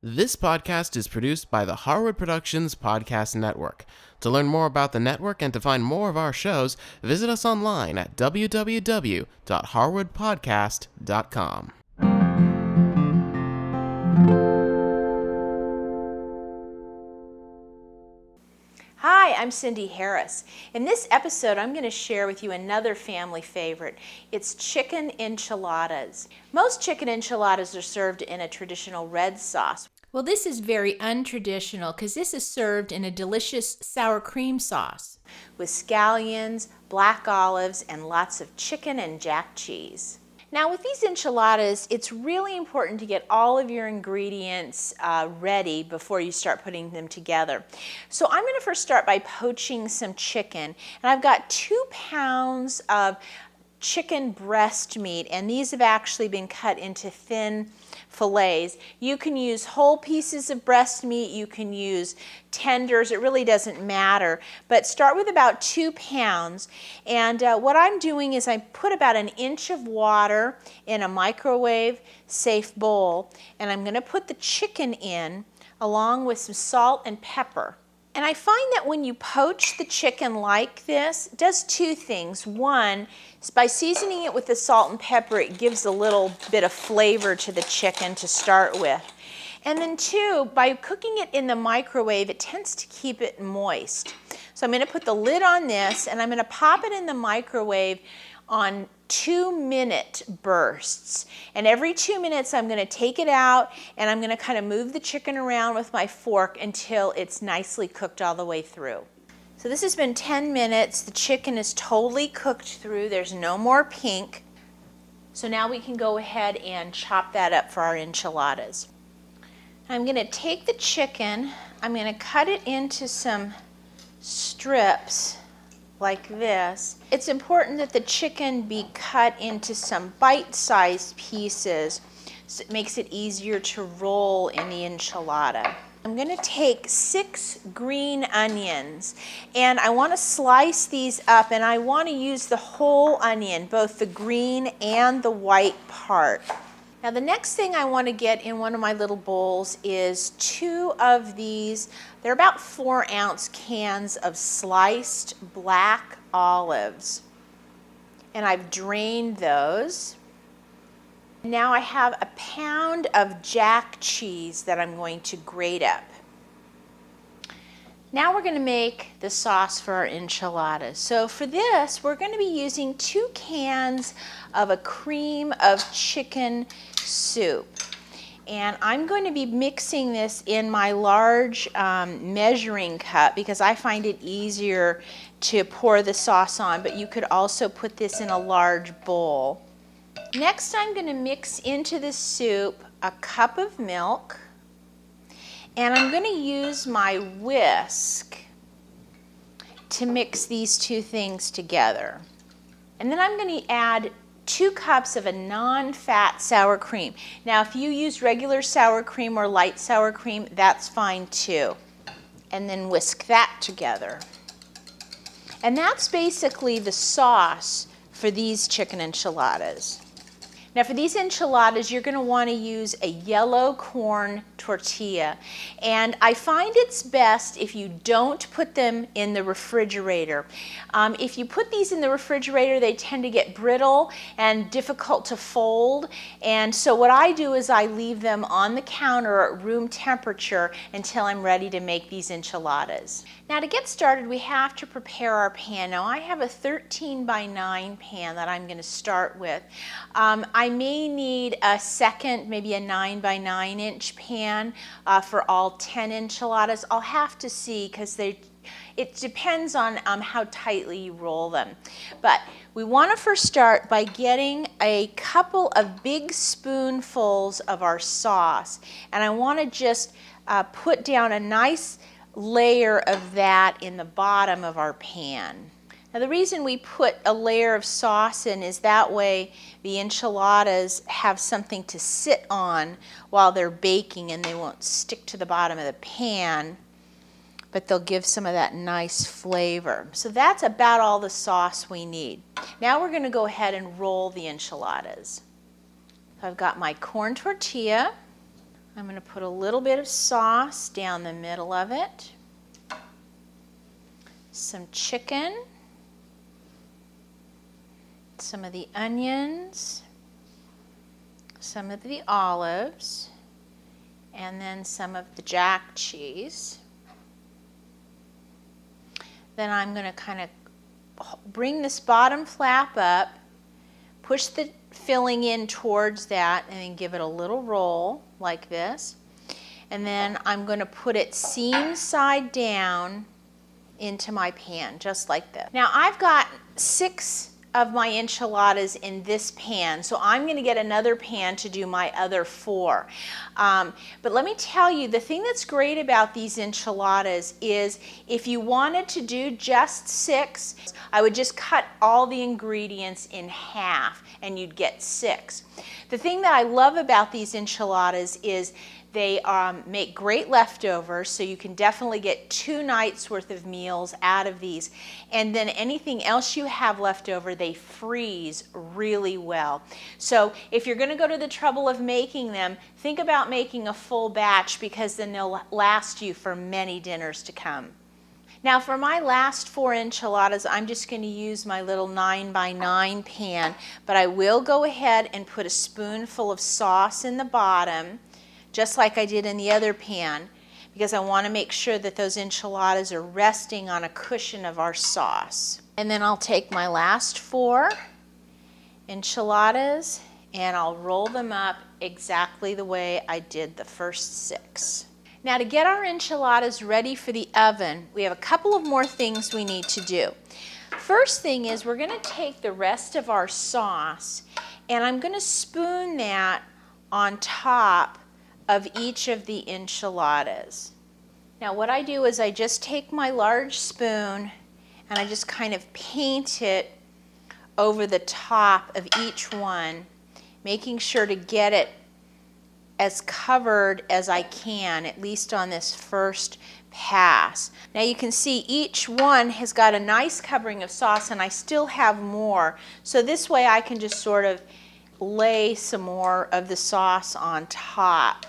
This podcast is produced by the Harwood Productions Podcast Network. To learn more about the network and to find more of our shows, visit us online at www.harwoodpodcast.com. Hi, I'm Cindy Harris. In this episode, I'm going to share with you another family favorite. It's chicken enchiladas. Most chicken enchiladas are served in a traditional red sauce. Well, this is very untraditional because this is served in a delicious sour cream sauce with scallions, black olives, and lots of chicken and jack cheese. Now with these enchiladas, it's really important to get all of your ingredients ready before you start putting them together. So I'm going to first start by poaching some chicken, and I've got 2 pounds of chicken breast meat, and these have actually been cut into thin fillets. You can use whole pieces of breast meat, you can use tenders, it really doesn't matter, but start with about 2 pounds. And what I'm doing is I put about 1 inch of water in a microwave safe bowl, and I'm going to put the chicken in along with some salt and pepper. And I find that when you poach the chicken like this, it does 2 things. One is by seasoning it with the salt and pepper, it gives a little bit of flavor to the chicken to start with. And then 2, by cooking it in the microwave, it tends to keep it moist. So I'm going to put the lid on this, and I'm going to pop it in the microwave on 2-minute bursts. And every 2 minutes I'm going to take it out and I'm going to kind of move the chicken around with my fork until it's nicely cooked all the way through. So this has been 10 minutes. The chicken is totally cooked through. There's no more pink. So now we can go ahead and chop that up for our enchiladas. I'm going to take the chicken, I'm going to cut it into some strips like this. It's important that the chicken be cut into some bite-sized pieces so it makes it easier to roll in the enchilada. I'm going to take 6 green onions, and I want to slice these up, and I want to use the whole onion, both the green and the white part. Now the next thing I want to get in one of my little bowls is 2 of these, they're about 4-ounce cans of sliced black olives. And I've drained those. Now I have 1 pound of jack cheese that I'm going to grate up. Now we're going to make the sauce for our enchiladas. So for this, we're going to be using 2 cans of a cream of chicken soup. And I'm going to be mixing this in my large measuring cup because I find it easier to pour the sauce on, but you could also put this in a large bowl. Next, I'm going to mix into the soup a cup of milk, and I'm going to use my whisk to mix these 2 things together. And then I'm going to add 2 cups of a non-fat sour cream. Now if you use regular sour cream or light sour cream, that's fine too. And then whisk that together. And that's basically the sauce for these chicken enchiladas. Now for these enchiladas, you're going to want to use a yellow corn tortilla. And I find it's best if you don't put them in the refrigerator. If you put these in the refrigerator, they tend to get brittle and difficult to fold. And so what I do is I leave them on the counter at room temperature until I'm ready to make these enchiladas. Now to get started, we have to prepare our pan. Now I have a 13 by 9 pan that I'm going to start with. I may need a second, maybe a 9 by 9 inch pan for all 10 enchiladas. I'll have to see because it depends on how tightly you roll them. But we want to first start by getting a couple of big spoonfuls of our sauce. And I want to just put down a nice layer of that in the bottom of our pan. Now the reason we put a layer of sauce in is that way the enchiladas have something to sit on while they're baking and they won't stick to the bottom of the pan, but they'll give some of that nice flavor. So that's about all the sauce we need. Now we're going to go ahead and roll the enchiladas. So I've got my corn tortilla. I'm going to put a little bit of sauce down the middle of it, some chicken, some of the onions, some of the olives, and then some of the jack cheese. Then I'm going to kind of bring this bottom flap up, push the filling in towards that, and then give it a little roll like this. And then I'm going to put it seam side down into my pan, just like this. Now I've got 6 of my enchiladas in this pan, so I'm going to get another pan to do my other 4. But let me tell you, the thing that's great about these enchiladas is if you wanted to do just 6, I would just cut all the ingredients in half and you'd get 6. The thing that I love about these enchiladas is they make great leftovers, so you can definitely get 2 nights worth of meals out of these. And then anything else you have left over, they freeze really well. So if you're going to go to the trouble of making them, think about making a full batch, because then they'll last you for many dinners to come. Now for my last 4 enchiladas, I'm just going to use my little 9x9 pan, but I will go ahead and put a spoonful of sauce in the bottom, just like I did in the other pan, because I want to make sure that those enchiladas are resting on a cushion of our sauce. And then I'll take my last 4 enchiladas and I'll roll them up exactly the way I did the first 6. Now to get our enchiladas ready for the oven, we have a couple of more things we need to do. First thing is we're going to take the rest of our sauce and I'm going to spoon that on top of each of the enchiladas. Now what I do is I just take my large spoon and I just kind of paint it over the top of each one, making sure to get it as covered as I can, at least on this first pass. Now you can see each one has got a nice covering of sauce, and I still have more. So this way I can just sort of lay some more of the sauce on top.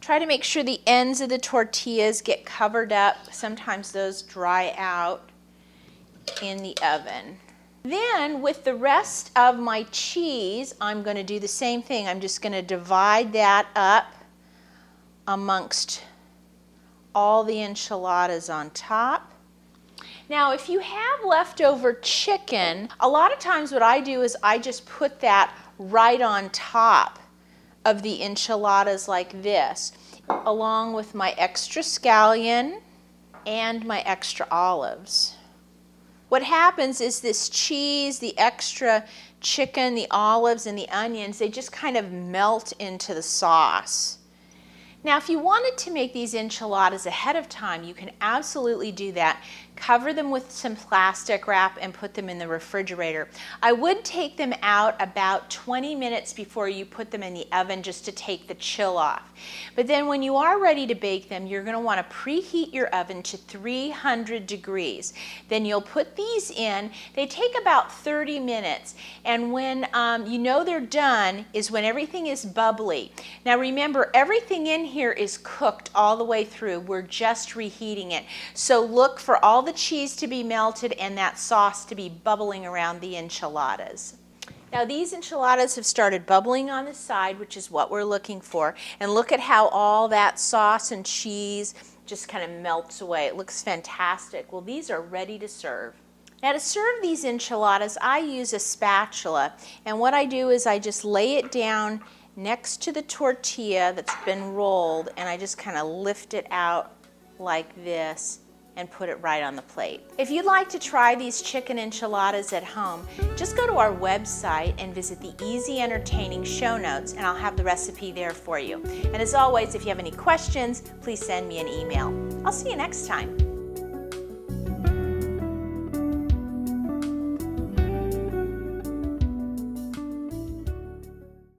Try to make sure the ends of the tortillas get covered up. Sometimes those dry out in the oven. Then with the rest of my cheese, I'm going to do the same thing. I'm just going to divide that up amongst all the enchiladas on top. Now if you have leftover chicken, a lot of times what I do is I just put that right on top of the enchiladas like this, along with my extra scallion and my extra olives. What happens is this cheese, the extra chicken, the olives, and the onions, they just kind of melt into the sauce. Now if you wanted to make these enchiladas ahead of time, you can absolutely do that. Cover them with some plastic wrap and put them in the refrigerator. I would take them out about 20 minutes before you put them in the oven, just to take the chill off. But then when you are ready to bake them, you're going to want to preheat your oven to 300 degrees. Then you'll put these in. They take about 30 minutes. And when you know they're done is when everything is bubbly. Now remember, everything in here is cooked all the way through. We're just reheating it. So look for all the cheese to be melted and that sauce to be bubbling around the enchiladas. Now these enchiladas have started bubbling on the side, which is what we're looking for. And look at how all that sauce and cheese just kind of melts away. It looks fantastic. Well, these are ready to serve. Now to serve these enchiladas, I use a spatula. And what I do is I just lay it down next to the tortilla that's been rolled, and I just kind of lift it out like this and put it right on the plate. If you'd like to try these chicken enchiladas at home, just go to our website and visit the Easy Entertaining show notes, and I'll have the recipe there for you. And as always, if you have any questions, please send me an email. I'll see you next time.